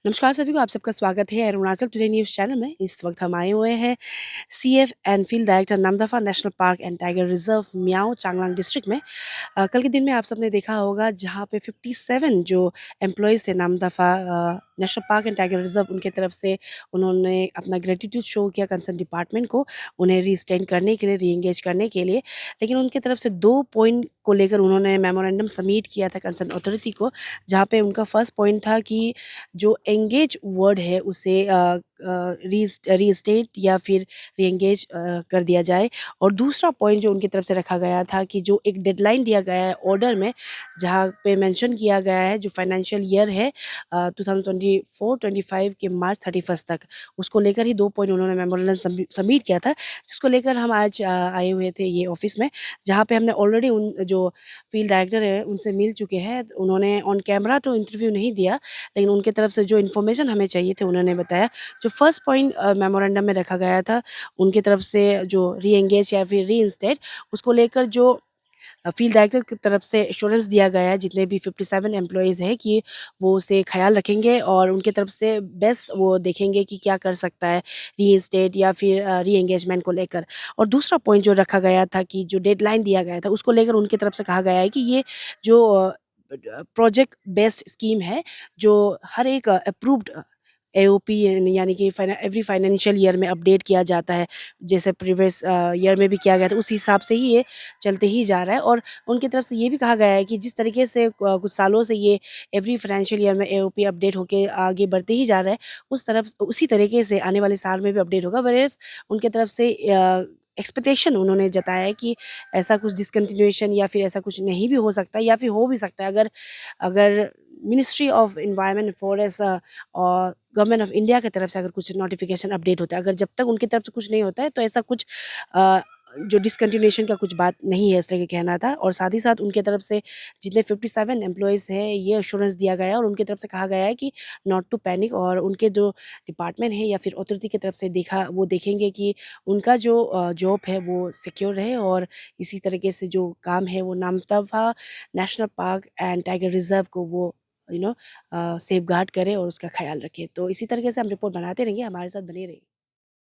नमस्कार सभी को, आप सबका स्वागत है अरुणाचल टुडे न्यूज़ चैनल में। इस वक्त हम आए हुए हैं CF and field director Namdapha national park and tiger reserve Miao Changlang district में। कल के दिन में आप सबने देखा होगा जहाँ पे 57 जो एम्प्लॉयज़ थे Namdapha national park and tiger reserve, उनके तरफ से उन्होंने अपना ग्रेटिट्यूड शो किया कंसर्न डिपार्टमेंट को, उन्हें रीस्टेंड करने के लिए, री एंगेज करने के लिए। लेकिन उनकी तरफ से 2 पॉइंट को लेकर उन्होंने मेमोरेंडम सबमिट किया था कंसर्न अथॉरिटी को, जहाँ पे उनका फर्स्ट पॉइंट था कि जो एंगेज वर्ड है उसे रीस्टेट या फिर रीएंगेज कर दिया जाए। और दूसरा पॉइंट जो उनकी तरफ से रखा गया था कि जो एक डेडलाइन दिया गया है ऑर्डर में, जहाँ पे मेंशन किया गया है जो फाइनेंशियल ईयर है 2024-25 के मार्च 31 तक, उसको लेकर ही 2 पॉइंट उन्होंने मेमोरेंडम सबमिट किया था, जिसको लेकर हम आज आए हुए थे ये ऑफिस में, जहाँ पे हमने ऑलरेडी उन जो फील्ड डायरेक्टर है उनसे मिल चुके हैं। उन्होंने ऑन कैमरा तो इंटरव्यू नहीं दिया, लेकिन उनके तरफ से जो इन्फॉर्मेशन हमें चाहिए थे उन्होंने बताया। जो फर्स्ट पॉइंट मेमोरेंडम में रखा गया था उनकी तरफ से, जो री एंगेज या फिर रीइंस्टेट, उसको लेकर जो फील्ड डायरेक्टर की तरफ से एश्योरेंस दिया गया है जितने भी 57 एम्प्लॉयज़ हैं कि वो उसे ख़याल रखेंगे और उनके तरफ से बेस्ट वो देखेंगे कि क्या कर सकता है रीइंस्टेट या फिर री एंगेजमेंट को लेकर। और दूसरा पॉइंट जो रखा गया था कि जो डेडलाइन दिया गया था उसको लेकर उनकी तरफ से कहा गया है कि ये जो प्रोजेक्ट बेस्ड स्कीम है, जो हर एक अप्रूव्ड एओपी यानी कि एवरी फाइनेंशियल ईयर में अपडेट किया जाता है, जैसे प्रीवियस ईयर में भी किया गया था, उस हिसाब से ही ये चलते ही जा रहा है। और उनकी तरफ से ये भी कहा गया है कि जिस तरीके से कुछ सालों से ये एवरी फाइनेंशियल ईयर में एओपी अपडेट होके आगे बढ़ते ही जा रहा है, उसी तरीके से आने वाले साल में भी अपडेट होगा। वेयरएज़ उनके तरफ से एक्सपेक्टेशन उन्होंने जताया है कि ऐसा कुछ डिसकंटिन्यूएशन या फिर ऐसा कुछ नहीं भी हो सकता या फिर हो भी सकता है, अगर अगर मिनिस्ट्री ऑफ एनवायरनमेंट फॉरेस्ट और गवर्नमेंट ऑफ इंडिया की तरफ से अगर कुछ नोटिफिकेशन अपडेट होता है, अगर जब तक उनकी तरफ से कुछ नहीं होता है तो ऐसा कुछ अ, जो डिसकंटिन्यूएशन का कुछ बात नहीं है, इस तरह के कहना था। और साथ ही साथ उनके तरफ से जितने 57 एम्प्लॉयज़ हैं ये एश्योरेंस दिया गया है और उनकी तरफ से कहा गया है कि नॉट टू पैनिक, और उनके जो डिपार्टमेंट है या फिर अथॉरिटी की तरफ से वो देखेंगे कि उनका जो जॉब है वो सिक्योर रहे, और इसी तरीके से जो काम है वो Namdapha national park and tiger reserve को वो सेफगार्ड करे और उसका ख्याल रखे। तो इसी तरीके से हम रिपोर्ट बनाते रहेंगे, हमारे साथ बने रहिए।